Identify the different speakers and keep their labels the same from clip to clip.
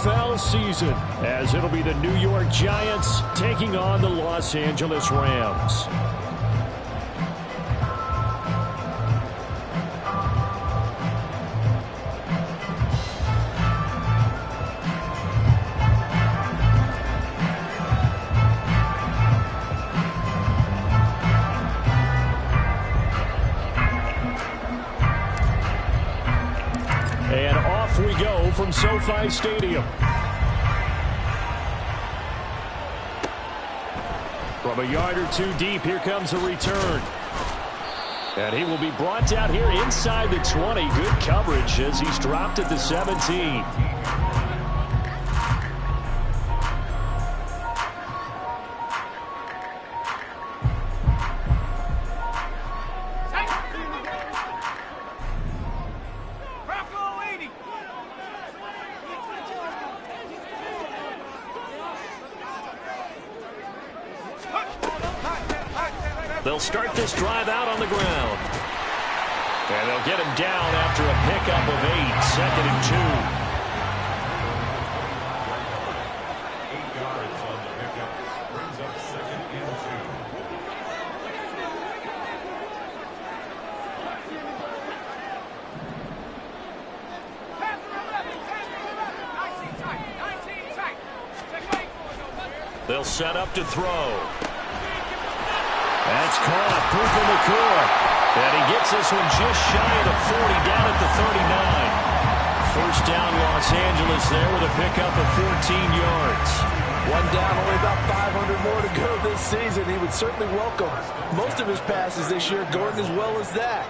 Speaker 1: NFL season, as it'll be the New York Giants taking on the Los Angeles Rams. And off we go from SoFi Stadium. From a yard or two deep, here comes a return. And he will be brought down here inside the 20. Good coverage as he's dropped at the 17. They'll start this drive out on the ground. And they'll get him down after a pickup of 8, 2nd and 2.
Speaker 2: 8 yards on the pickup. Brings up 2nd and
Speaker 1: 2. They'll set up to throw. That's caught. Puka Nacua. And he gets this one just shy of the 40, down at the 39. First down, Los Angeles there with a pickup of 14 yards.
Speaker 3: One down, only about 500 more to go this season. He would certainly welcome most of his passes this year going as well as that.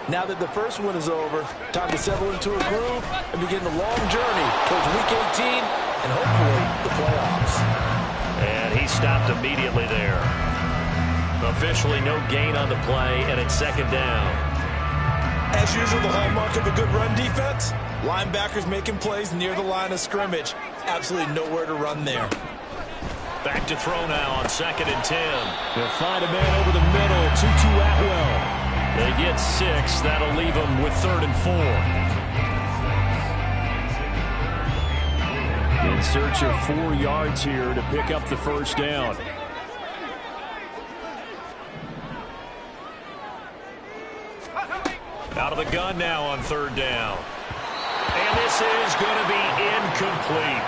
Speaker 3: Now that the first one is over, time to settle into a groove and begin the long journey towards Week 18 and hopefully the playoffs.
Speaker 1: And he stopped immediately there. Officially no gain on the play, and it's 2nd down.
Speaker 3: As usual, the hallmark of a good run defense, linebackers making plays near the line of scrimmage. Absolutely nowhere to run there.
Speaker 1: Back to throw now on 2nd and 10. They'll find a man over the middle, Tutu Atwell. They get 6. That'll leave them with 3rd and 4. In search of 4 yards here to pick up the first down. Out of the gun now on 3rd down. And this is going to be incomplete.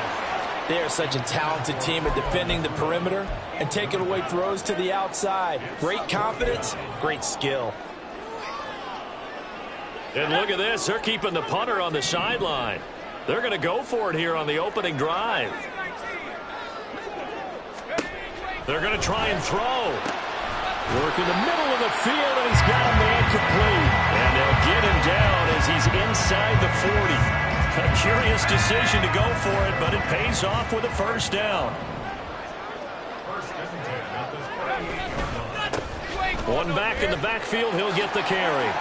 Speaker 3: They are such a talented team at defending the perimeter and taking away throws to the outside. Great confidence, great skill.
Speaker 1: And look at this. They're keeping the punter on the sideline. They're going to go for it here on the opening drive. They're going to try and throw. Work in the middle of the field, and he's got a man complete. And they'll get him down as he's inside the 40. A curious decision to go for it, but it pays off with a first down. One back in the backfield, he'll get the carry.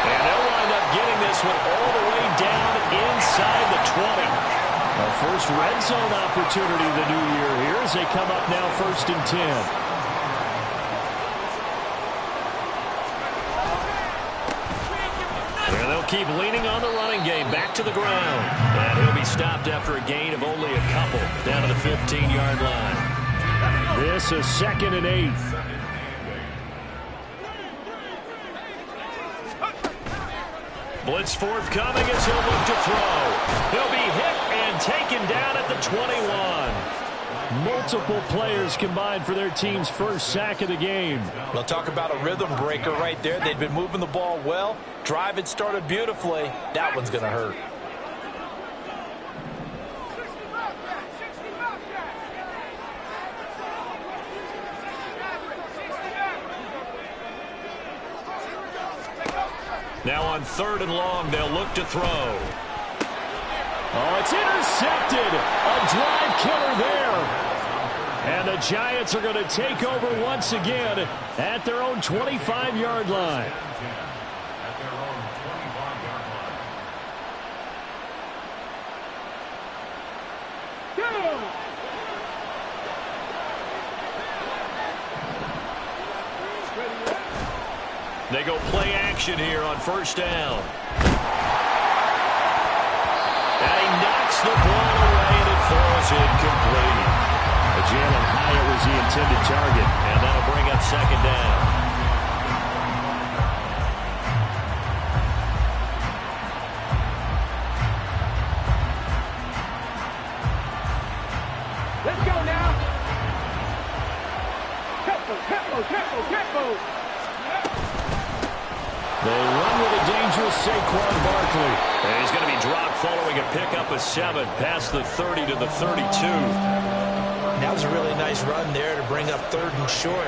Speaker 1: And they'll wind up getting this one all the way down inside the 20. A first red zone opportunity the new year here as they come up now 1st and 10. And they'll keep leaning on the running game back to the ground. And he'll be stopped after a gain of only a couple down to the 15-yard line. This is 2nd and 8. Blitz forthcoming as he'll look to throw. He'll be hit and taken down at the 21. Multiple players combined for their team's first sack of the game.
Speaker 3: We'll talk about a rhythm breaker right there. They've been moving the ball well. Drive had started beautifully. That one's going to hurt.
Speaker 1: Now on 3rd and long, they'll look to throw. Oh, it's intercepted. A drive killer there. And the Giants are going to take over once again at their own 25-yard line. They go play action here on 1st down. the ball away, and it falls incomplete. Jalen Hyatt was the intended target, and that'll bring up second down.
Speaker 4: Let's go now. Tempo.
Speaker 1: They run with a dangerous Saquon Barkley. And he's going to be dropped following a pickup of 7 past the 30 to the 32.
Speaker 3: That was a really nice run there to bring up 3rd and short.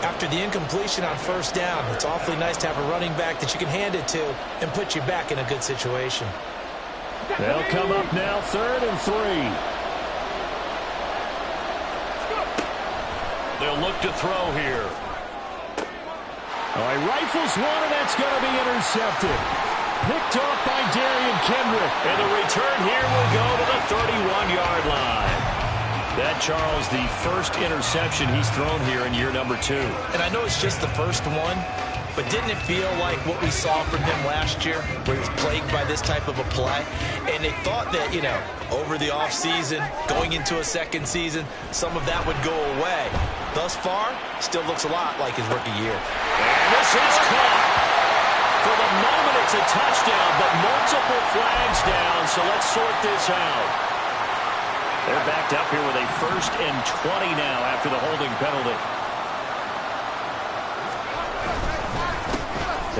Speaker 3: After the incompletion on 1st down, it's awfully nice to have a running back that you can hand it to and put you back in a good situation.
Speaker 1: They'll come up now 3rd and 3. They'll look to throw here. All right, rifles one, and that's going to be intercepted. Picked off by Darian Kendrick. And the return here will go to the 31-yard line. That, Charles, the first interception he's thrown here in year number 2.
Speaker 3: And I know it's just the first one, but didn't it feel like what we saw from him last year, where he was plagued by this type of a play? And they thought that, you know, over the offseason, going into a second season, some of that would go away. Thus far, still looks a lot like his rookie year.
Speaker 1: And this is caught. For the moment, it's a touchdown, but multiple flags down, so let's sort this out. They're backed up here with a 1st and 20 now after the holding penalty.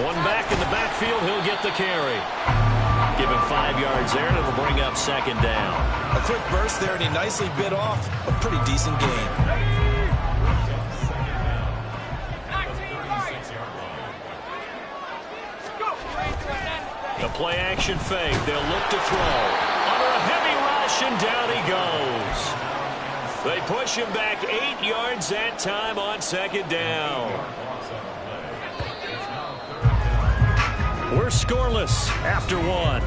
Speaker 1: One back in the backfield, he'll get the carry. Give him 5 yards there, and it'll bring up second down.
Speaker 3: A quick burst there, and he nicely bit off a pretty decent gain.
Speaker 1: The play action fake. They'll look to throw. Under a heavy rush, and down he goes. They push him back 8 yards that time on second down. We're scoreless after 1.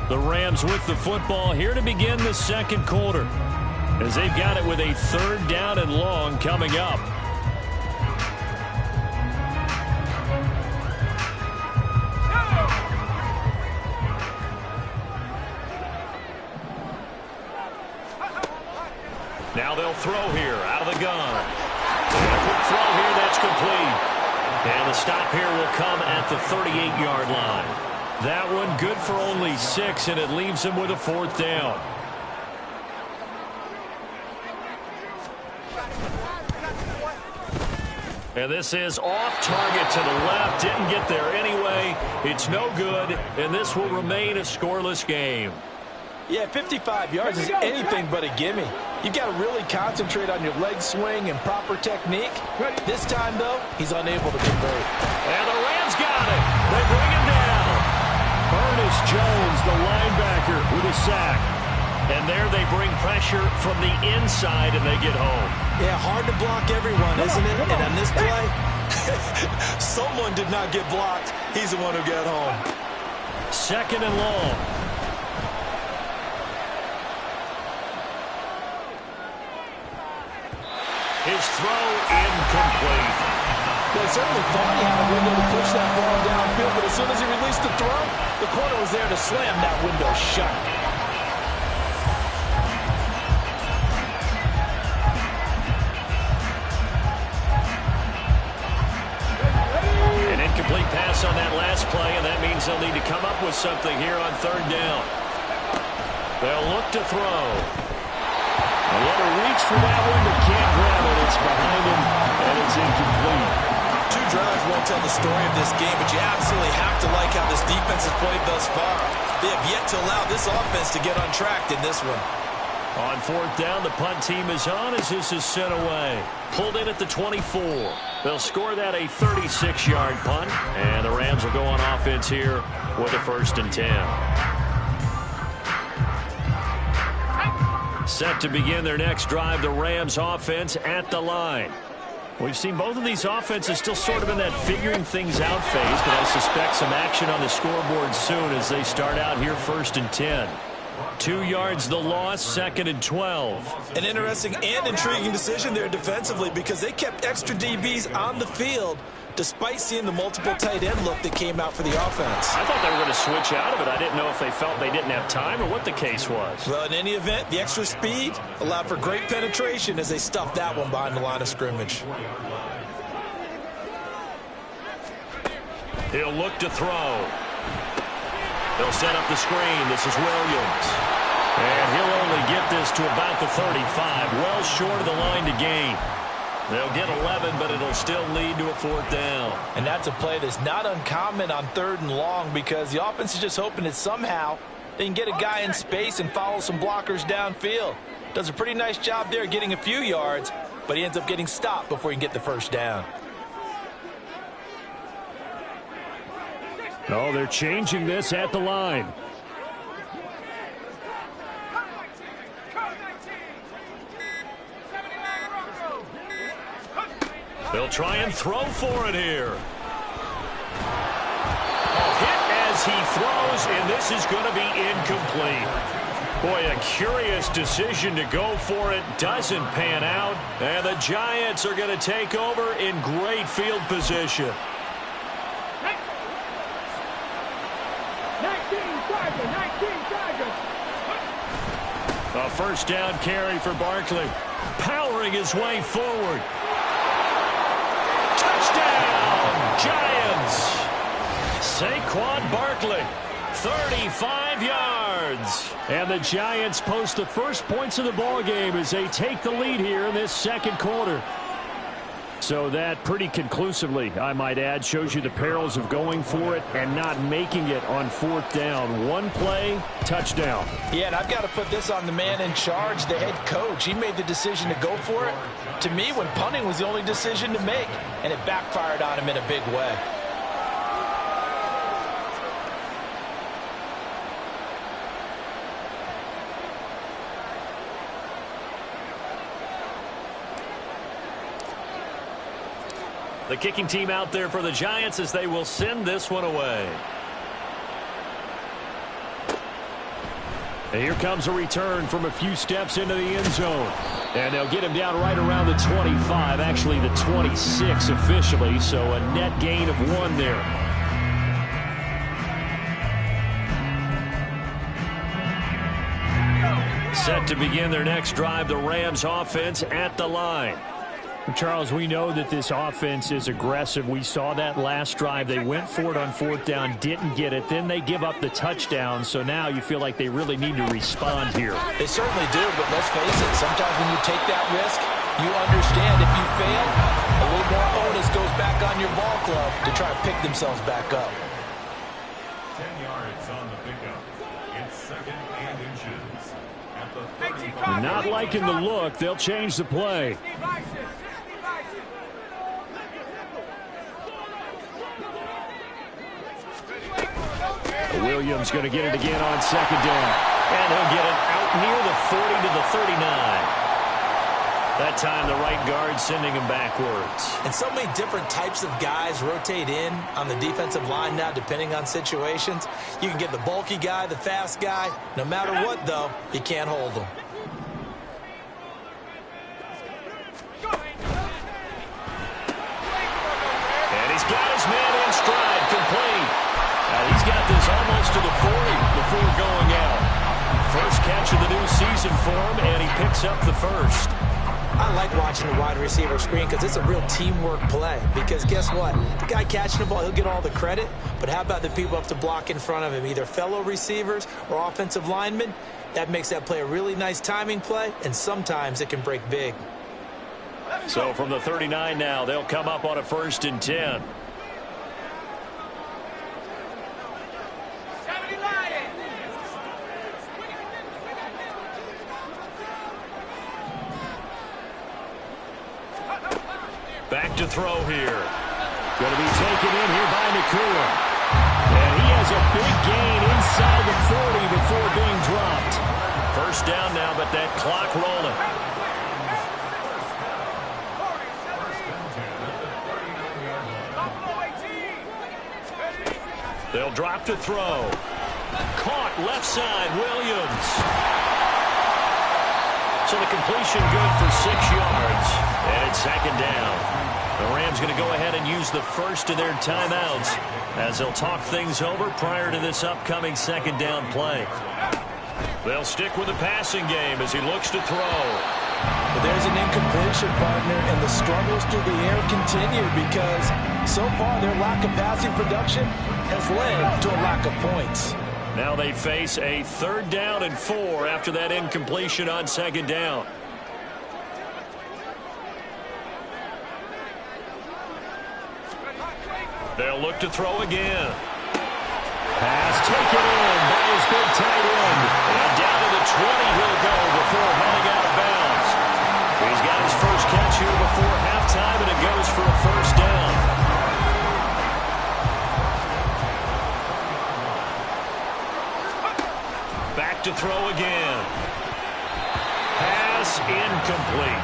Speaker 1: The Rams with the football here to begin the second quarter, as they've got it with a 3rd down and long coming up. Now they'll throw here out of the gun. And a quick throw here, that's complete. And the stop here will come at the 38-yard line. That one good for only 6, and it leaves him with a 4th down. And this is off target to the left. Didn't get there anyway. It's no good, and this will remain a scoreless game.
Speaker 3: Yeah, 55 yards is anything but a gimme. You've got to really concentrate on your leg swing and proper technique. This time, though, he's unable to convert.
Speaker 1: And the Rams got it. They bring him down. Ernest Jones, the linebacker, with a sack. And there they bring pressure from the inside, and they get home.
Speaker 3: Yeah, hard to block everyone, isn't it? And on this play, someone did not get blocked. He's the one who got home.
Speaker 1: 2nd and long. His throw incomplete.
Speaker 3: They certainly thought he had a window to push that ball downfield, but as soon as he released the throw, the corner was there to slam that window shut.
Speaker 1: An incomplete pass on that last play, and that means they'll need to come up with something here on 3rd down. They'll look to throw. A little reach for that one, but can't grab it. It's behind him, and it's incomplete.
Speaker 3: 2 drives won't tell the story of this game, but you absolutely have to like how this defense has played thus far. They have yet to allow this offense to get on track in this one.
Speaker 1: On 4th down, the punt team is on as this is sent away. Pulled in at the 24. They'll score that a 36-yard punt, and the Rams will go on offense here with a 1st and 10. Set to begin their next drive, the Rams offense at the line. We've seen both of these offenses still sort of in that figuring things out phase, but I suspect some action on the scoreboard soon as they start out here 1st and 10. 2 yards the loss, 2nd and 12.
Speaker 3: An interesting and intriguing decision there defensively because they kept extra DBs on the field despite seeing the multiple tight end look that came out for the offense.
Speaker 1: I thought they were going to switch out of it. I didn't know if they felt they didn't have time or what the case was.
Speaker 3: Well, in any event, the extra speed allowed for great penetration as they stuffed that one behind the line of scrimmage.
Speaker 1: He'll look to throw. They'll set up the screen. This is Williams. And he'll only get this to about the 35, well short of the line to gain. They'll get 11, but it'll still lead to a 4th down.
Speaker 3: And that's a play that's not uncommon on 3rd and long because the offense is just hoping that somehow they can get a guy in space and follow some blockers downfield. Does a pretty nice job there getting a few yards, but he ends up getting stopped before he can get the 1st down.
Speaker 1: Oh, they're changing this at the line. They'll try and throw for it here. Hit as he throws, and this is going to be incomplete. Boy, a curious decision to go for it. Doesn't pan out, and the Giants are going to take over in great field position.
Speaker 4: 19 Tigers.
Speaker 1: A 1st down carry for Barkley. Powering his way forward. Touchdown, Giants! Saquon Barkley, 35 yards. And the Giants post the first points of the ballgame as they take the lead here in this 2nd quarter. So that pretty conclusively, I might add, shows you the perils of going for it and not making it on 4th down. One play, touchdown.
Speaker 3: Yeah, and I've got to put this on the man in charge, the head coach. He made the decision to go for it. To me, when punting was the only decision to make, and it backfired on him in a big way.
Speaker 1: The kicking team out there for the Giants as they will send this one away. And here comes a return from a few steps into the end zone. And they'll get him down right around the 25, actually the 26 officially, so a net gain of 1 there. Set to begin their next drive, the Rams offense at the line.
Speaker 5: Charles, we know that this offense is aggressive. We saw that last drive. They went for it on 4th down, didn't get it. Then they give up the touchdown. So now you feel like they really need to respond here.
Speaker 3: They certainly do, but let's face it, sometimes when you take that risk, you understand if you fail, a little more onus goes back on your ball club to try to pick themselves back up.
Speaker 2: 10 yards on the pickup. It's 2nd and inches. At the 35.
Speaker 1: Not liking the look. They'll change the play. Williams going to get it again on 2nd down. And he'll get it out near the 40 to the 39. That time the right guard sending him backwards.
Speaker 3: And so many different types of guys rotate in on the defensive line now depending on situations. You can get the bulky guy, the fast guy. No matter what, though, you can't hold them.
Speaker 1: And he's got his man in stride, complete. He's got this almost to the 40 before going out. First catch of the new season for him, and he picks up the 1st.
Speaker 3: I like watching the wide receiver screen because it's a real teamwork play. Because guess what? The guy catching the ball, he'll get all the credit. But how about the people up to block in front of him, either fellow receivers or offensive linemen? That makes that play a really nice timing play, and sometimes it can break big.
Speaker 1: So from the 39 now, they'll come up on a 1st and 10. Back to throw here. Going to be taken in here by Nakua. And he has a big gain inside the 40 before being dropped. 1st down now, but that clock rolling. They'll drop to throw. Caught left side, Williams. So the completion good for 6 yards. And it's 2nd down. The Rams going to go ahead and use the first of their timeouts as they'll talk things over prior to this upcoming second down play. They'll stick with the passing game as he looks to throw.
Speaker 3: But there's an incompletion, partner, and the struggles through the air continue because so far their lack of passing production has led to a lack of points.
Speaker 1: Now they face a 3rd down and 4 after that incompletion on second down. They'll look to throw again.
Speaker 5: Pass taken in by his big tight end.
Speaker 1: And down to the 20 he'll go before heading out of bounds. He's got his first catch here before halftime, and it goes for a first down. Back to throw again. Pass incomplete.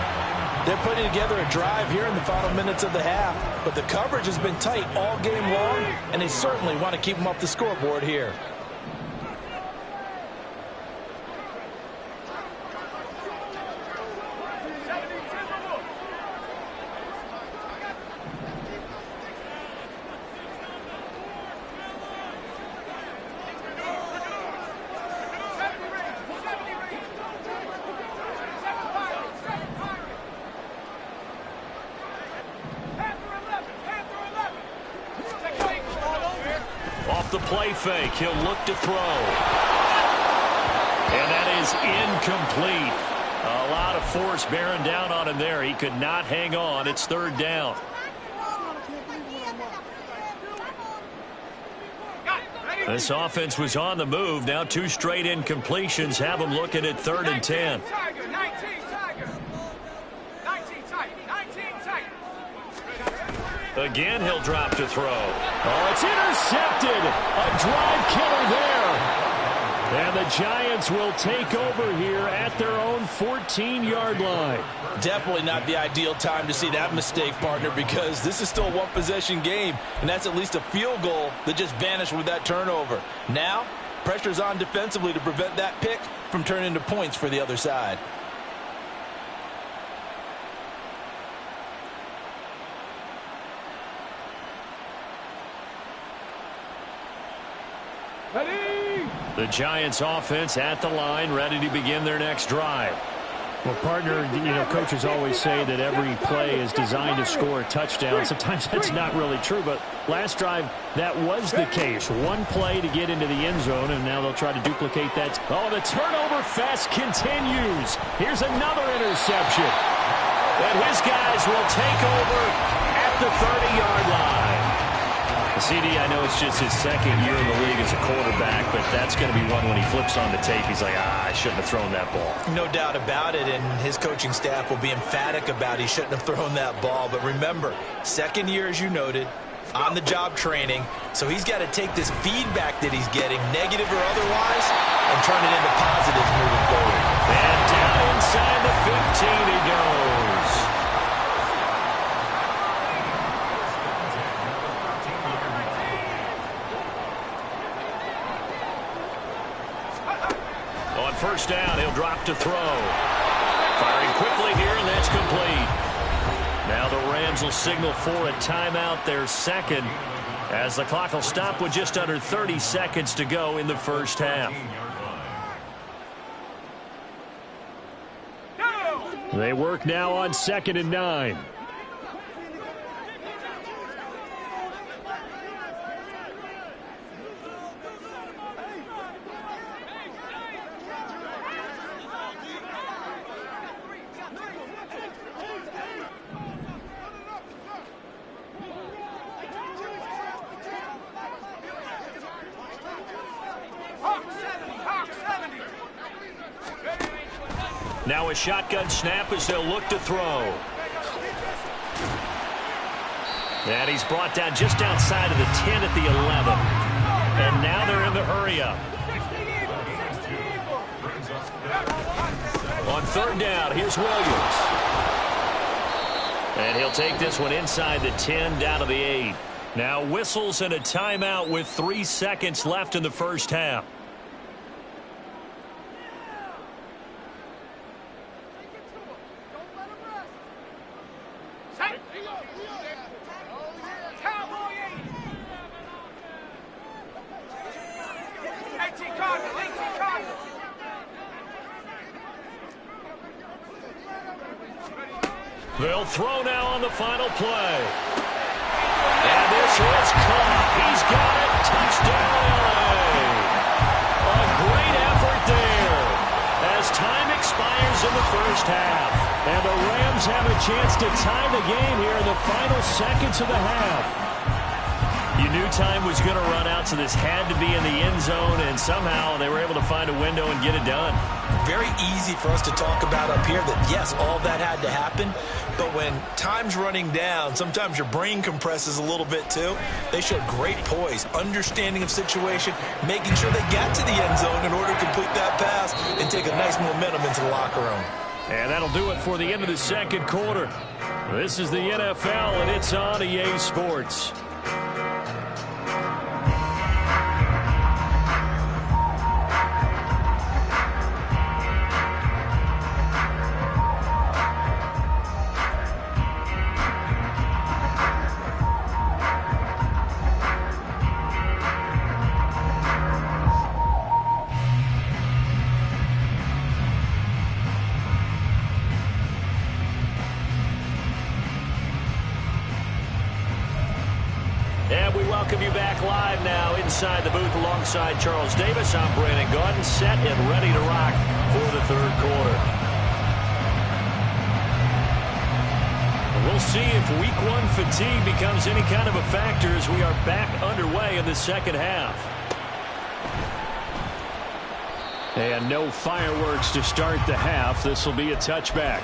Speaker 3: They're putting together a drive here in the final minutes of the half, but the coverage has been tight all game long, and they certainly want to keep them off the scoreboard here.
Speaker 1: The play fake. He'll look to throw. And that is incomplete. A lot of force bearing down on him there. He could not hang on. It's 3rd down. This offense was on the move. Now 2 straight incompletions have them looking at 3rd and 10. Again, he'll drop to throw.
Speaker 5: Oh, it's intercepted. A drive killer there. And the Giants will take over here at their own 14-yard line.
Speaker 3: Definitely not the ideal time to see that mistake, partner, because this is still a one-possession game, and that's at least a field goal that just vanished with that turnover. Now, pressure's on defensively to prevent that pick from turning into points for the other side.
Speaker 1: The Giants offense at the line, ready to begin their next drive.
Speaker 5: Well, partner, coaches always say that every play is designed to score a touchdown. Sometimes that's not really true, but last drive, that was the case. One play to get into the end zone, and now they'll try to duplicate that. Oh, the turnover fest continues. Here's another interception.
Speaker 1: And his guys will take over at the 30-yard line. CD, I know it's just his 2nd year in the league as a quarterback, but that's going to be one when he flips on the tape. He's like, I shouldn't have thrown that ball.
Speaker 3: No doubt about it, and his coaching staff will be emphatic about he shouldn't have thrown that ball. But remember, 2nd year, as you noted, on-the-job training, so he's got to take this feedback that he's getting, negative or otherwise, and turn it into positives moving forward.
Speaker 1: And down inside the 15 he goes. On 1st down, he'll drop to throw. Firing quickly here, and that's complete. Now the Rams will signal for a timeout, their 2nd, as the clock will stop with just under 30 seconds to go in the first half.
Speaker 5: They work now on 2nd and 9.
Speaker 1: Now a shotgun snap as they'll look to throw. And he's brought down just outside of the 10 at the 11. And now they're in the hurry-up. On 3rd down, here's Williams. And he'll take this one inside the 10, down to the 8. Now whistles and a timeout with 3 seconds left in the first half. They'll throw now on the final play. And this is caught. He's got it. Touchdown, LA. A great effort there as time expires in the first half. And the Rams have a chance to tie the game here in the final seconds of the half. You knew time was going to run out, so this had to be in the end zone, and somehow they were able to find a window and get it done.
Speaker 3: Very easy for us to talk about up here that, yes, all that had to happen, but when time's running down, sometimes your brain compresses a little bit too. They showed great poise, understanding of situation, making sure they got to the end zone in order to complete that pass and take a nice momentum into the locker room.
Speaker 1: And that'll do it for the end of the second quarter. This is the NFL, and it's on EA Sports. And we welcome you back live now inside the booth alongside Charles Davis. I'm Brandon Gaudin, set and ready to rock for the third quarter. And we'll see if week one fatigue becomes any kind of a factor as we are back underway in the second half. And no fireworks to start the half. This will be a touchback.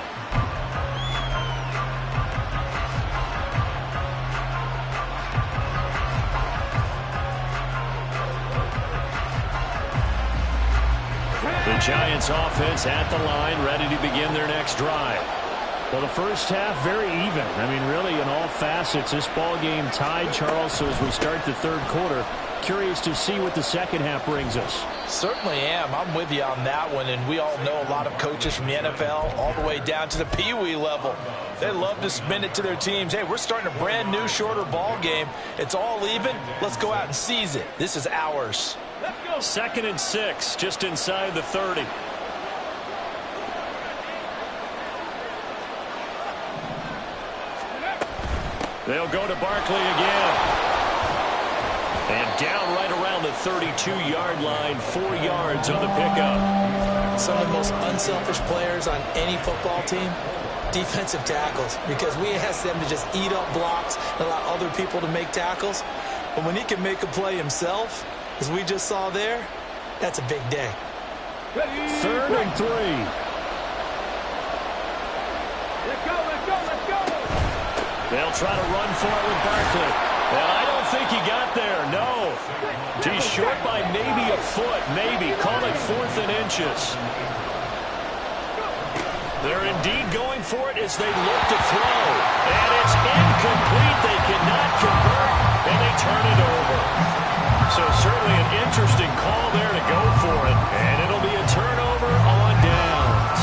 Speaker 1: The Giants offense at the line, ready to begin their next drive. Well, the first half, very even. I mean, really, in all facets, this ball game tied, Charles. So as we start the third quarter, curious to see what the second half brings us.
Speaker 3: Certainly am. I'm with you on that one, and we all know a lot of coaches from the NFL all the way down to the Pee-wee level. They love to spin it to their teams. Hey, we're starting a brand new, shorter ball game. It's all even. Let's go out and seize it. This is ours.
Speaker 1: 2nd and 6, just inside the 30. They'll go to Barkley again. And down right around the 32-yard line, 4 yards on the pickup.
Speaker 6: Some of the most unselfish players on any football team, defensive tackles, because we ask them to just eat up blocks and allow other people to make tackles. But when he can make a play himself, as we just saw there, that's a big day.
Speaker 1: 3rd and 3.
Speaker 4: Let's go, let's go, let's go.
Speaker 1: They'll try to run for it with Barkley. And I don't think he got there, no. He's short by maybe a foot, maybe. Call it 4th and inches. They're indeed going for it as they look to throw. And it's incomplete. They cannot convert, and they turn it over. So certainly an interesting call there to go for it. And it'll be a turnover on downs.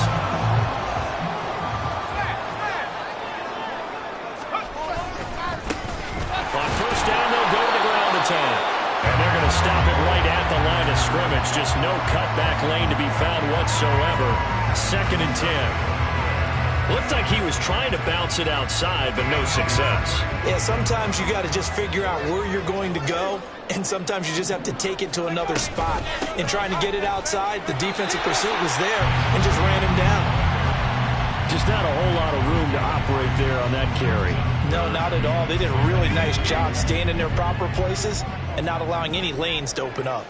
Speaker 1: On first down, they'll go to the ground attack. And they're going to stop it right at the line of scrimmage. Just no cutback lane to be found whatsoever. 2nd and 10. Looked like he was trying to bounce it outside, but no success.
Speaker 6: Yeah, sometimes you got to just figure out where you're going to go, and sometimes you just have to take it to another spot. In trying to get it outside, the defensive pursuit was there and just ran him down.
Speaker 5: Just not a whole lot of room to operate there on that carry.
Speaker 6: No, not at all. They did a really nice job staying in their proper places and not allowing any lanes to open up.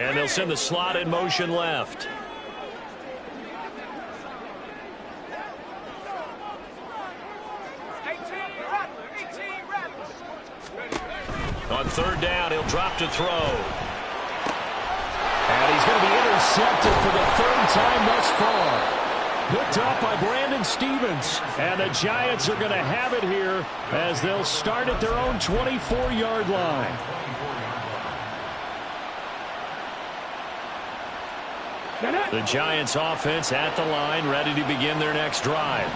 Speaker 1: And they'll send the slot in motion left. On 3rd down, he'll drop to throw.
Speaker 5: And he's going to be intercepted for the 3rd time thus far. Picked up by Brandon Stevens. And the Giants are going to have it here as they'll start at their own 24-yard line.
Speaker 1: The Giants offense at the line, ready to begin their next drive.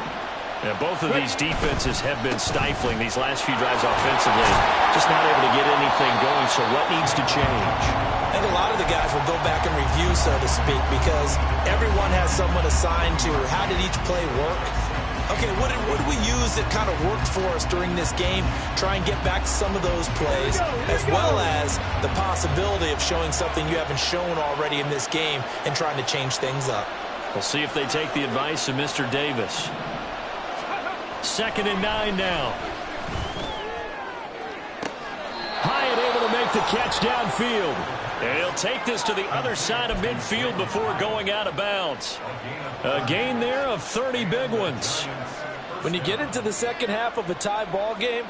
Speaker 1: And both of these defenses have been stifling these last few drives offensively. Just not able to get anything going, so what needs to change?
Speaker 6: I think a lot of the guys will go back and review, so to speak, because everyone has someone assigned to how did each play work. Okay, what did we use that kind of worked for us during this game? Try and get back to some of those plays, as well as the possibility of showing something you haven't shown already in this game and trying to change things up.
Speaker 5: We'll see if they take the advice of Mr. Davis. 2nd and 9 now. Hyatt able to make the catch downfield. And he'll take this to the other side of midfield before going out of bounds. A gain there of 30 big ones.
Speaker 3: When you get into the second half of a tie ball game,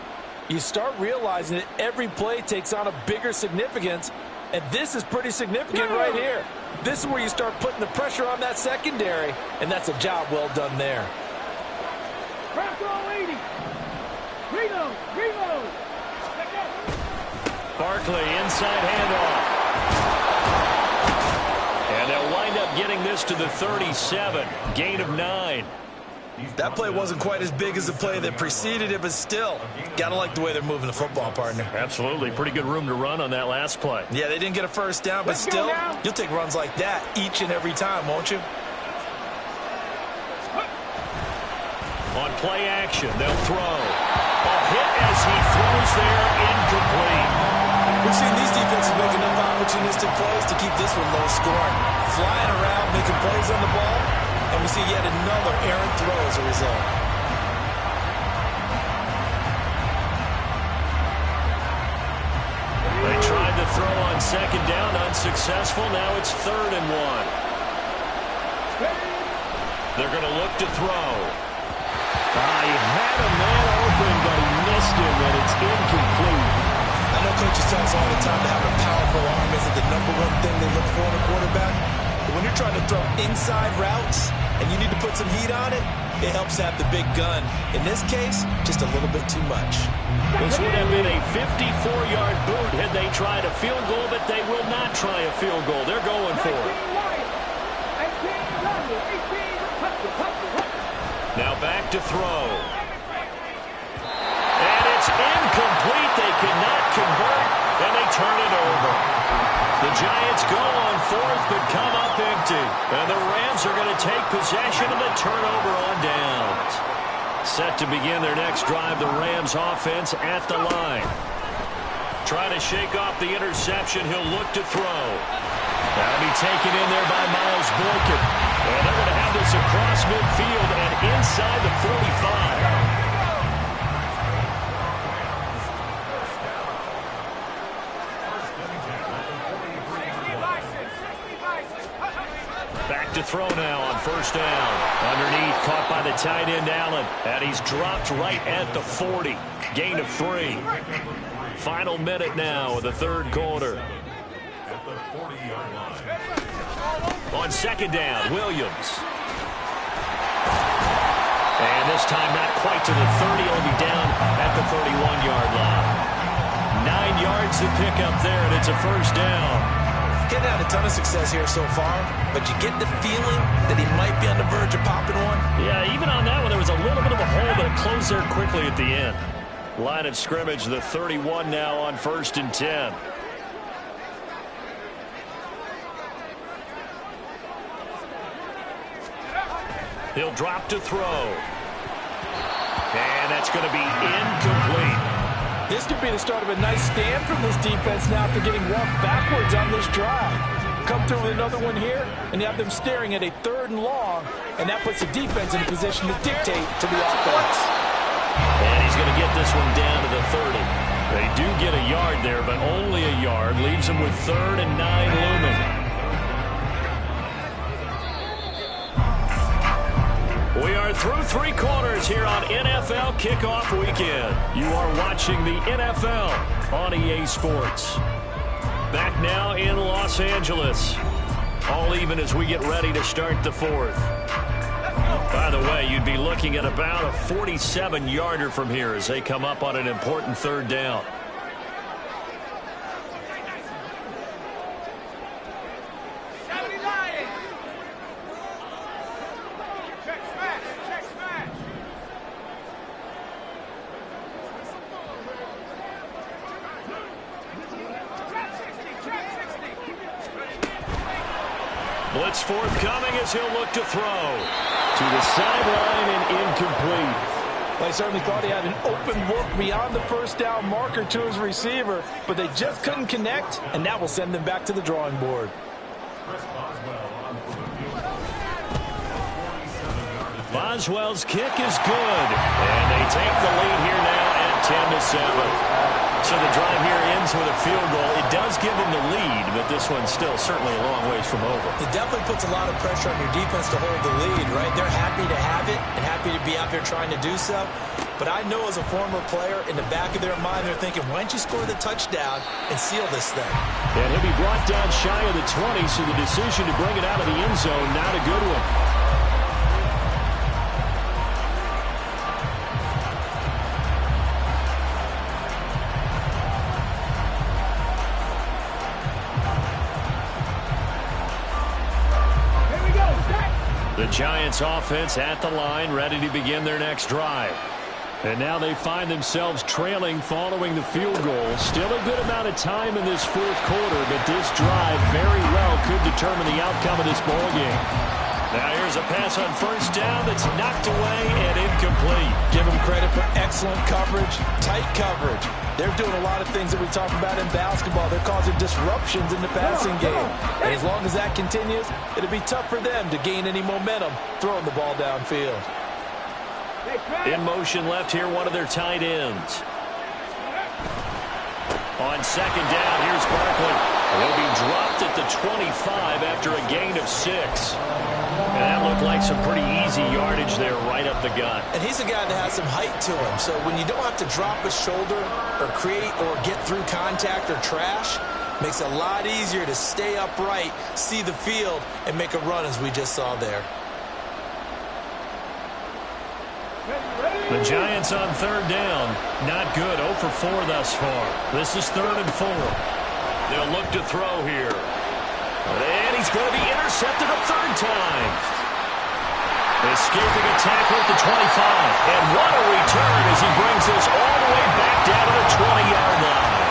Speaker 3: you start realizing that every play takes on a bigger significance, and this is pretty significant right here. This is where you start putting the pressure on that secondary, and that's a job well done there.
Speaker 5: Barkley inside handoff. And they'll wind up getting this to the 37. Gain of 9.
Speaker 6: That play wasn't quite as big as the play that preceded it, but still, gotta like the way they're moving the football, partner.
Speaker 5: Absolutely. Pretty good room to run on that last play.
Speaker 6: Yeah, they didn't get a first down, but still, you'll take runs like that each and every time, won't you?
Speaker 5: On play action, they'll throw. A hit as he throws there, incomplete.
Speaker 6: We've seen these defenses make enough opportunistic plays to keep this one low scoring. Flying around, making plays on the ball, and we see yet another errant throw as a result.
Speaker 5: They tried to throw on 2nd down, unsuccessful. Now it's 3rd and 1. They're going to look to throw. He had a man open, but he missed him, and it's incomplete.
Speaker 6: I know coaches tell us all the time to have a powerful arm isn't the #1 thing they look for in a quarterback. But when you're trying to throw inside routes and you need to put some heat on it, it helps have the big gun. In this case, just a little bit too much.
Speaker 5: This would have been a 54-yard boot had they tried a field goal, but they will not try a field goal. They're going for it. Now back to throw. And it's incomplete. They cannot convert, and they turn it over. The Giants go on 4th, but come up empty. And the Rams are going to take possession of the turnover on downs. Set to begin their next drive, the Rams offense at the line. Trying to shake off the interception. He'll look to throw. That'll be taken in there by Miles Boykin. And they're going to have this across midfield and inside the 45. Back to throw now on 1st down. Underneath, caught by the tight end Allen. And he's dropped right at the 40. Gain of 3. Final minute now of the 3rd quarter. On 2nd down, Williams. And this time not quite to the 30. He'll be down at the 31-yard line. 9 yards to pick up there, and it's a 1st down.
Speaker 6: Getting had a ton of success here so far, but you get the feeling that he might be on the verge of popping one.
Speaker 5: Yeah, even on that one, there was a little bit of a hole, but it closed there quickly at the end. Line of scrimmage, the 31 now on 1st and 10. He'll drop to throw. And that's going to be incomplete.
Speaker 3: This could be the start of a nice stand from this defense now after getting walked backwards on this drive. Come through with another one here, and you have them staring at a 3rd and long, and that puts the defense in a position to dictate to the offense.
Speaker 5: And he's going to get this one down to the 30. They do get a yard there, but only a yard. Leaves them with 3rd and 9 looming. We are through 3 quarters here on NFL Kickoff Weekend. You are watching the NFL on EA Sports. Back now in Los Angeles. All even as we get ready to start the 4th. By the way, you'd be looking at about a 47-yarder from here as they come up on an important 3rd down. Blitz forthcoming as he'll look to throw.
Speaker 1: To the sideline and incomplete.
Speaker 3: Well, he certainly thought he had an open look beyond the first down marker to his receiver, but they just couldn't connect, and that will send them back to the drawing board.
Speaker 1: Boswell's kick is good, and they take the lead here now at 10-7. So the drive here ends with a field goal. It does give them the lead, but this one's still certainly a long ways from over.
Speaker 6: It definitely puts a lot of pressure on your defense to hold the lead, right? They're happy to have it and happy to be out there trying to do so. But I know as a former player, in the back of their mind, they're thinking, why don't you score the touchdown and seal this thing?
Speaker 1: And he'll be brought down shy of the 20, so the decision to bring it out of the end zone, not a good one. The Giants offense at the line, ready to begin their next drive. And now they find themselves trailing following the field goal. Still a good amount of time in this fourth quarter, but this drive very well could determine the outcome of this ball game. Now here's a pass on first down that's knocked away and incomplete.
Speaker 3: Give them credit for excellent coverage, tight coverage. They're doing a lot of things that we talk about in basketball. They're causing disruptions in the passing game. And as long as that continues, it'll be tough for them to gain any momentum throwing the ball downfield.
Speaker 1: In motion left here, one of their tight ends. On second down, here's Barkley. He'll be dropped at the 25 after a gain of 6. And that looked like some pretty easy yardage there right up the gut.
Speaker 6: And he's a guy that has some height to him. So when you don't have to drop a shoulder or create or get through contact or trash, makes it a lot easier to stay upright, see the field, and make a run as we just saw there.
Speaker 1: The Giants on third down. Not good. 0 for 4 thus far. This is 3rd and 4. They'll look to throw here. And he's going to be intercepted a third time. Escaping a tackle at the 25. And what a return as he brings this all the way back down to the 20-yard line.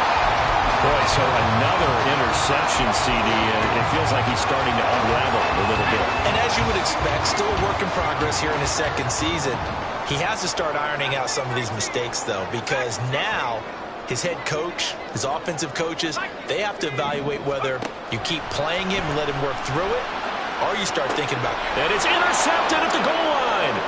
Speaker 1: Boy, so another interception, CD. It feels like he's starting to unravel a little bit.
Speaker 6: And as you would expect, still a work in progress here in his second season. He has to start ironing out some of these mistakes, though, because now his head coach, his offensive coaches, they have to evaluate whether you keep playing him and let him work through it, or you start thinking about it.
Speaker 1: And it's intercepted at the goal line.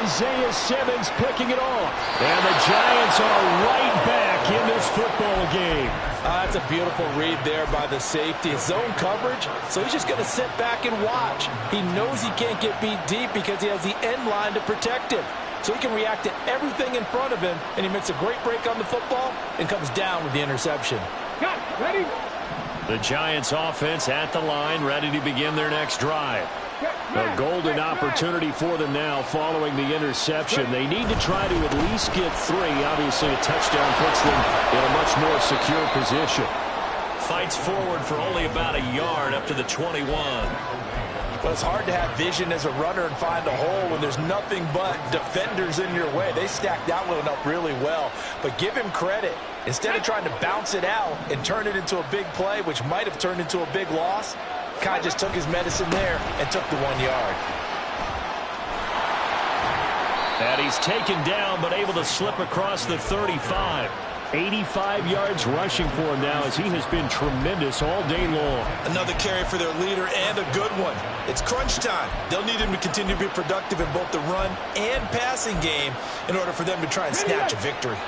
Speaker 1: Isaiah Simmons picking it off. And the Giants are right back in this football game.
Speaker 3: That's a beautiful read there by the safety. Zone coverage, so he's just going to sit back and watch. He knows he can't get beat deep because he has the end line to protect him. So he can react to everything in front of him, and he makes a great break on the football and comes down with the interception.
Speaker 4: Ready?
Speaker 1: The Giants offense at the line, ready to begin their next drive. A golden opportunity for them now following the interception. They need to try to at least get 3. Obviously, a touchdown puts them in a much more secure position. Fights forward for only about a yard up to the 21.
Speaker 3: But it's hard to have vision as a runner and find a hole when there's nothing but defenders in your way. They stacked that one up really well. But give him credit. Instead of trying to bounce it out and turn it into a big play, which might have turned into a big loss, kind of just took his medicine there and took the 1 yard.
Speaker 1: And he's taken down but able to slip across the 35. 85 yards rushing for him now as he has been tremendous all day long.
Speaker 6: Another carry for their leader and a good one. It's crunch time. They'll need him to continue to be productive in both the run and passing game in order for them to try and snatch a victory.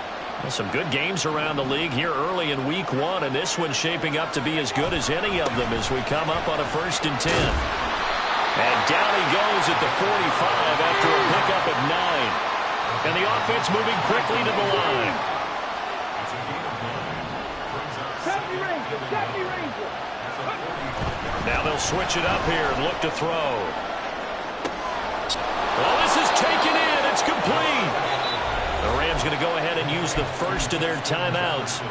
Speaker 1: Well, some good games around the league here early in week 1, and this one's shaping up to be as good as any of them as we come up on a 1st and 10. And down he goes at the 45 after a pickup of 9. And the offense moving quickly to the line. Now they'll switch it up here and look to throw. Well, this is taken in. It's complete. The Rams going to go ahead and use the first of their timeouts.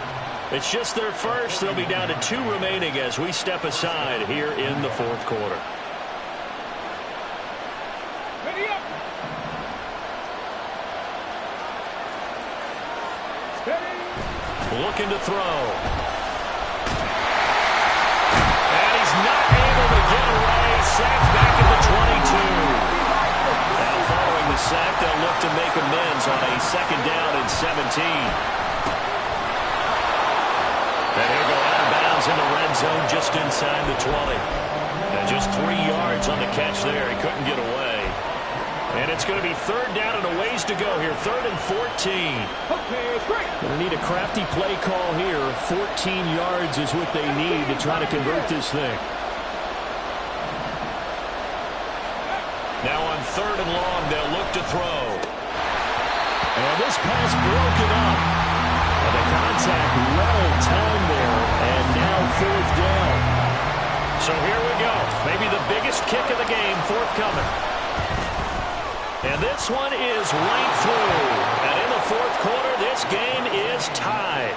Speaker 1: It's just their first. They'll be down to 2 remaining as we step aside here in the 4th quarter.
Speaker 4: Ready up. Ready.
Speaker 1: Looking to throw. And he's not able to get away. Sacked back at the 22. sack. They'll look to make amends on a 2nd down and 17. And he'll go out of bounds in the red zone just inside the 20. And just 3 yards on the catch there. He couldn't get away. And it's going to be 3rd down and a ways to go here. 3rd and 14.
Speaker 5: Going to need a crafty play call here. 14 yards is what they need to try to convert this thing.
Speaker 1: Now on 3rd and long, they'll look to throw.
Speaker 5: And this pass broken up. And the contact well timed there. And now 4th down.
Speaker 1: So here we go. Maybe the biggest kick of the game forthcoming. And this one is right through. And in the 4th quarter, this game is tied.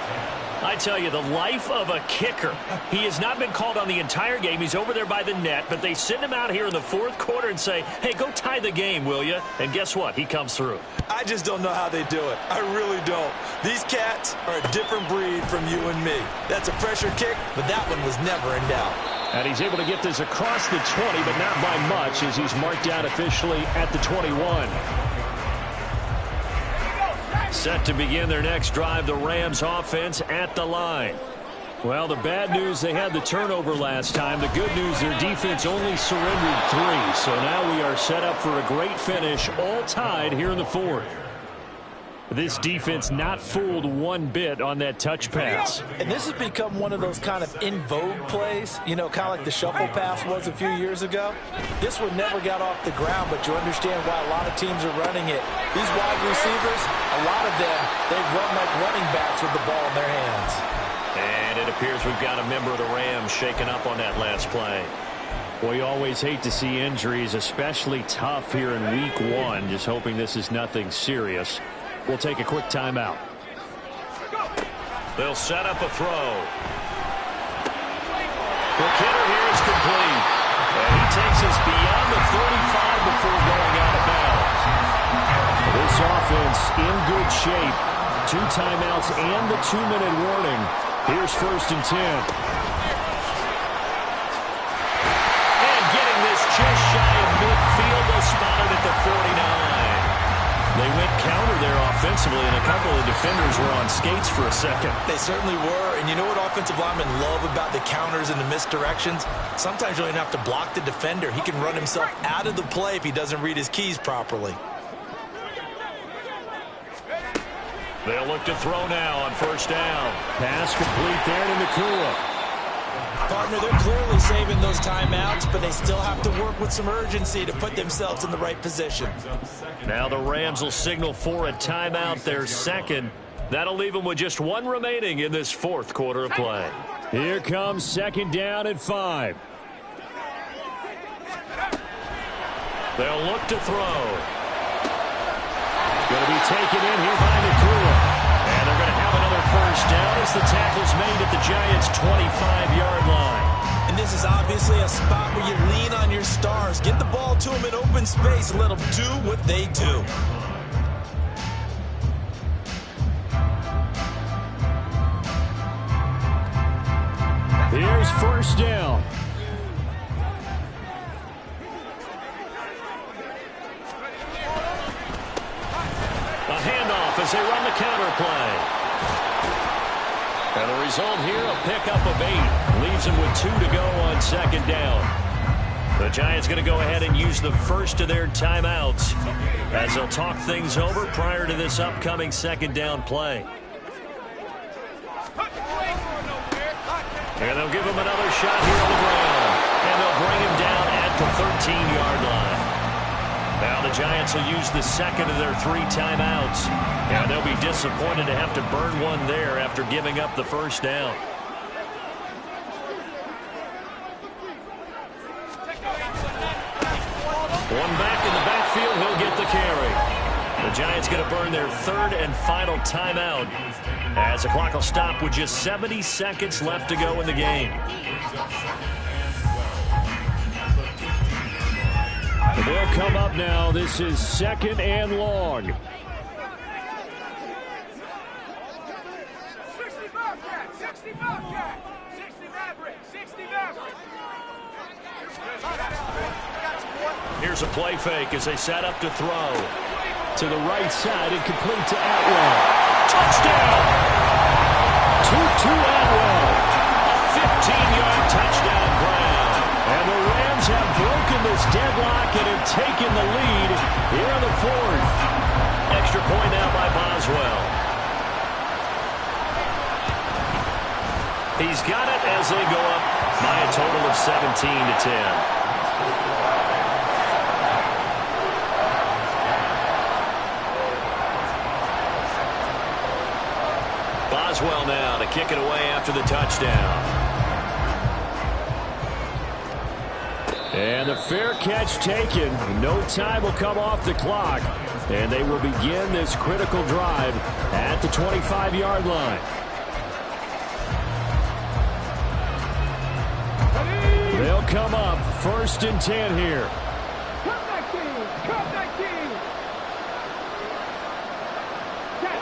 Speaker 1: I tell you, the life of a kicker. He has not been called on the entire game. He's over there by the net, but they send him out here in the 4th quarter and say, hey, go tie the game, will you? And guess what? He comes through.
Speaker 6: I just don't know how they do it. I really don't. These cats are a different breed from you and me. That's a pressure kick, but that one was never in doubt.
Speaker 5: And he's able to get this across the 20, but not by much as he's marked down officially at the 21. Set to begin their next drive, the Rams offense at the line. Well, the bad news, they had the turnover last time. The good news, their defense only surrendered 3. So now we are set up for a great finish, all tied here in the 4th. This defense not fooled one bit on that touch pass.
Speaker 3: And this has become one of those kind of in vogue plays, you know, kind of like the shuffle pass was a few years ago. This one never got off the ground, but you understand why a lot of teams are running it. These wide receivers, a lot of them, they've run like running backs with the ball in their hands.
Speaker 1: And it appears we've got a member of the Rams shaken up on that last play.
Speaker 5: Well, you always hate to see injuries, especially tough here in week 1. Just hoping this is nothing serious. We'll take a quick timeout.
Speaker 1: They'll set up a throw. The hitter here is complete. And he takes us beyond the 35 before going out of bounds.
Speaker 5: This offense in good shape. 2 timeouts and the 2-minute warning. Here's 1st and 10.
Speaker 1: And getting this just shy of midfield. They'll spot it at the 49. They went counter there offensively, and a couple of defenders were on skates for a second.
Speaker 6: They certainly were, and you know what offensive linemen love about the counters and the misdirections? Sometimes you don't even have to block the defender. He can run himself out of the play if he doesn't read his keys properly.
Speaker 1: They'll look to throw now on 1st down.
Speaker 5: Pass complete there to Nakua.
Speaker 6: Partner, they're clearly saving those timeouts, but they still have to work with some urgency to put themselves in the right position.
Speaker 1: Now the Rams will signal for a timeout, their 2nd. That'll leave them with just 1 remaining in this 4th quarter of play.
Speaker 5: Here comes 2nd down at 5.
Speaker 1: They'll look to throw.
Speaker 5: Going to be taken in here by Nakua.
Speaker 1: And they're going to have another 1st down as the tackle's made at the Giants' 25-yard line.
Speaker 6: And this is obviously a spot where you lean on your stars. Get the ball to them in open space and let them do what they do.
Speaker 5: Here's 1st down.
Speaker 1: A handoff as they run the counter play. And the result here, a pickup of 8. Leaves them with 2 to go on 2nd down. The Giants going to go ahead and use the first of their timeouts as they'll talk things over prior to this upcoming 2nd down play. And they'll give him another shot here on the ground. And they'll bring him down at the 13-yard line. Now the Giants will use the 2nd of their 3 timeouts. And they'll be disappointed to have to burn one there after giving up the 1st down. One back in the backfield, he'll get the carry. The Giants going to burn their 3rd and final timeout as the clock will stop with just 70 seconds left to go in the game.
Speaker 5: They'll come up now. This is 2nd and long.
Speaker 4: 60
Speaker 1: Here's a play fake as they set up to throw.
Speaker 5: To the right side and complete to Atwell. Touchdown! 2-2 Atwell. A 15-yard touchdown grab. And the Rams have broken this deadlock and have taken the lead here in the fourth. Extra point now by Boswell. He's got it as they go up by a total of 17-10. Boswell now to kick it away after the touchdown. And the fair catch taken. No time will come off the clock. And they will begin this critical drive at the 25-yard line. They'll come up 1st and 10 here.
Speaker 4: Cut that king! Cut that king! Check!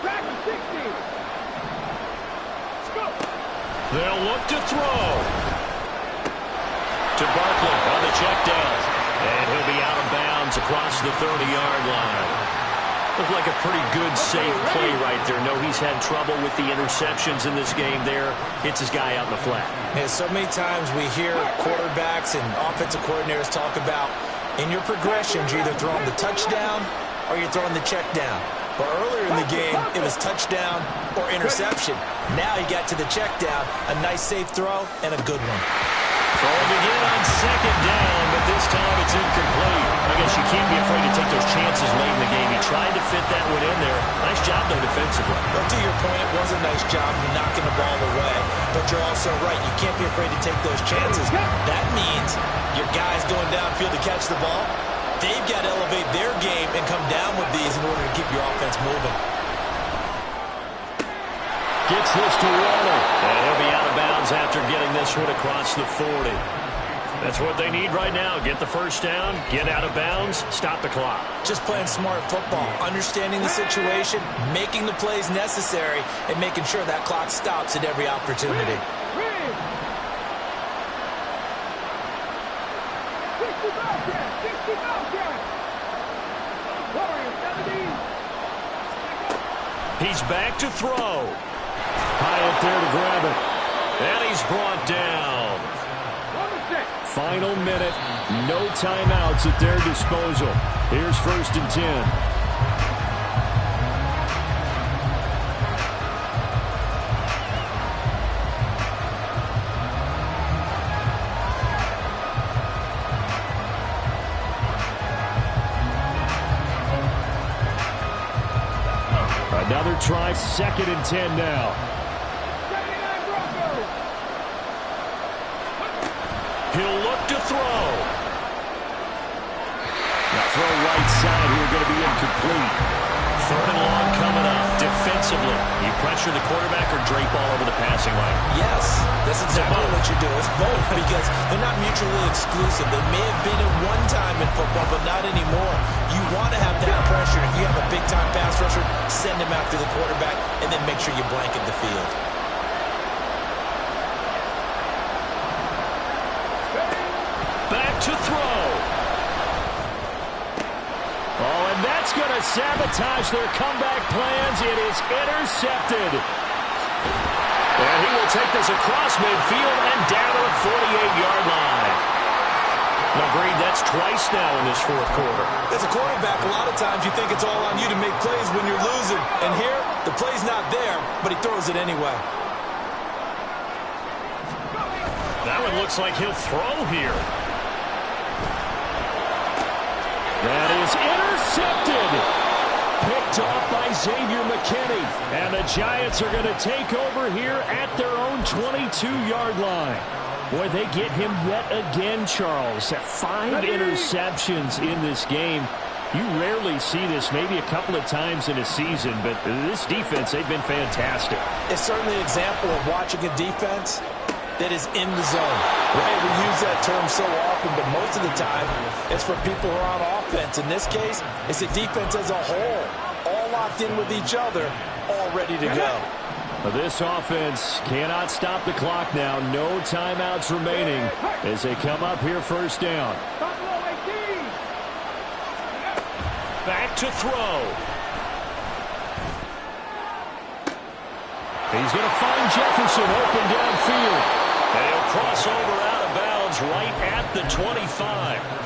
Speaker 4: Back to 60! Let's go!
Speaker 1: They'll look to throw. To Barkley on the check down. And he'll be out of bounds across the 30-yard line. Looked like a pretty good, safe play right there. No, he's had trouble with the interceptions in this game there. Hits his guy out in the flat.
Speaker 6: And so many times we hear quarterbacks and offensive coordinators talk about in your progressions, you're either throwing the touchdown or you're throwing the check down. But earlier in the game, it was touchdown or interception. Now he got to the check down, a nice safe throw, and a good one.
Speaker 1: Throwing again on 2nd down, but this time it's incomplete. I guess you can't be afraid to take those chances late in the game. He tried to fit that one in there. Nice job, though, defensively.
Speaker 6: Well, to your point, it was a nice job knocking the ball away. But you're also right. You can't be afraid to take those chances. That means your guys going downfield to catch the ball, they've got to elevate their game and come down with these in order to keep your offense moving.
Speaker 5: Gets this to Waller.
Speaker 1: And he'll be out of bounds after getting this one across the 40. That's what they need right now. Get the first down, get out of bounds, stop the clock.
Speaker 6: Just playing smart football, understanding the situation, making the plays necessary, and making sure that clock stops at every opportunity.
Speaker 4: 60
Speaker 1: He's back to throw.
Speaker 5: High up there to grab it.
Speaker 1: And he's brought down.
Speaker 5: Final minute. No timeouts at their disposal. Here's 1st and 10. Another try, 2nd and 10 now.
Speaker 1: He'll look to throw.
Speaker 5: The throw right side here going to be incomplete.
Speaker 1: 3rd and long coming up. Defensively, you pressure the quarterback or drape all over the passing line?
Speaker 6: Yes, that's exactly what you do. It's both because they're not mutually exclusive. They may have been at one time in football, but not anymore. You want to have that pressure. If you have a big-time pass rusher, send him after the quarterback, and then make sure you blanket the field.
Speaker 1: Back to throw.
Speaker 5: Oh, and that's going to sabotage their comeback plans. It is intercepted.
Speaker 1: And he will take this across midfield and down to the 48-yard line. Agreed, that's twice now in this 4th quarter.
Speaker 6: As a quarterback, a lot of times you think it's all on you to make plays when you're losing. And here, the play's not there, but he throws it anyway.
Speaker 1: That one looks like he'll throw here.
Speaker 5: That is intercepted. Picked off by Xavier McKinney. And the Giants are going to take over here at their own 22-yard line. Boy, they get him yet again, Charles. 5 interceptions in this game. You rarely see this, maybe a couple of times in a season, but this defense, they've been fantastic.
Speaker 6: It's certainly an example of watching a defense that is in the zone, right? We use that term so often, but most of the time, it's for people who are on offense. In this case, it's a defense as a whole, all locked in with each other, all ready to go.
Speaker 5: This offense cannot stop the clock now. No timeouts remaining as they come up here first down.
Speaker 1: Back to throw.
Speaker 5: He's going to find Jefferson open downfield.
Speaker 1: And he'll cross over out of bounds right at the 25.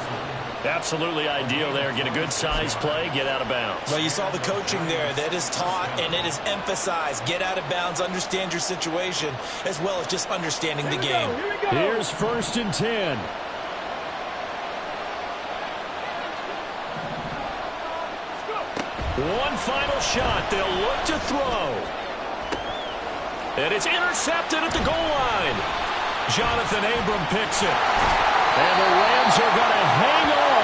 Speaker 1: Absolutely ideal there. Get a good size play, get out of bounds.
Speaker 6: Well, you saw the coaching there. That is taught and it is emphasized. Get out of bounds, understand your situation, as well as just understanding the game.
Speaker 5: Here's 1st and 10.
Speaker 1: One final shot. They'll look to throw. And it's intercepted at the goal line. Jonathan Abram picks it.
Speaker 5: And the Rams are going to hang on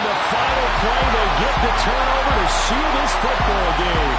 Speaker 5: the final play. They get the turnover to seal this football game.